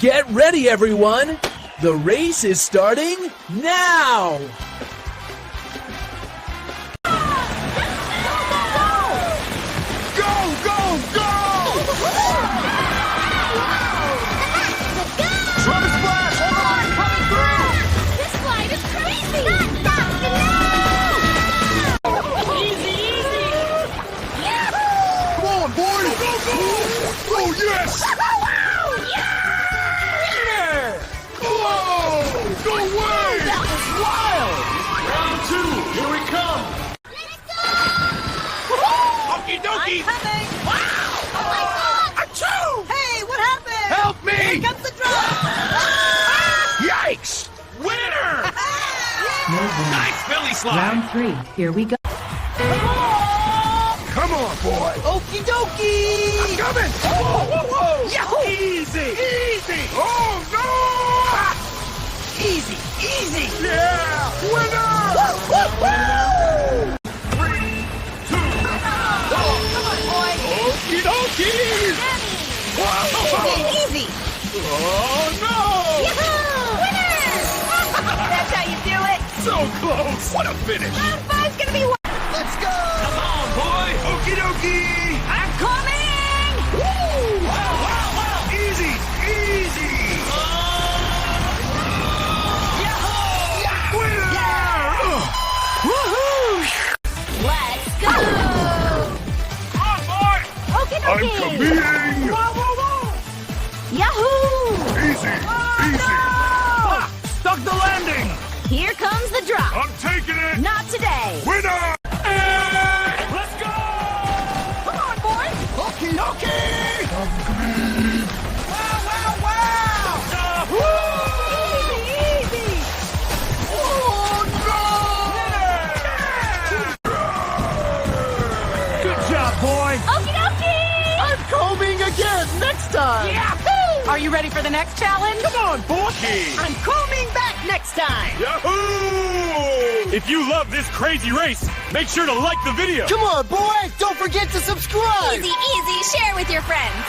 Get ready, everyone! The race is starting now! Go, go, go! Drum splash! Hold on, coming through! This slide is crazy! Easy, easy! Come on, boys! Go, go, go! Oh, yes! Whoa! Go away! That was wild! Round 2, here we come! Okie dokie! I'm coming! Wow! Oh my God! Achoo! Hey, what happened? Help me! Here comes the drum! Yikes! Winner! Nice belly slide! Round 3, here we go. Come on, boy! Okie dokie! I'm coming! Whoa, whoa, whoa! Yahoo! Easy! Easy! Oh, no! Easy, easy! Yeah! Winner! Woo, woo, woo! 3, 2, Come on, boy! okie dokie! Easy! Oh, no! Yahoo! Winner! That's how you do it! So close! What a finish! Round 5's gonna be one! Let's go! Come on, boy! Okie dokie! I'm coming! Woo! Wow, wow, wow! Easy! Easy! Winner! Woohoo! Let's go! Come on, boy! Okay, I'm competing! Whoa, whoa, whoa! Yahoo! Easy! Easy! Ah, stuck the landing! Here comes the drop. I'm taking it! Not today. Winner! Let's go! Come on, boys. Okie dokie! Wow, wow, wow! Easy, easy. Oh, no! Good job, boy! Okie dokie! I'm combing again next time! Yahoo! Are you ready for the next challenge? Come on, boy! I'm combing back next time. Yahoo! If you love this crazy race, make sure to like the video. Come on, boy! Don't forget to subscribe! Easy, easy. Share with your friends.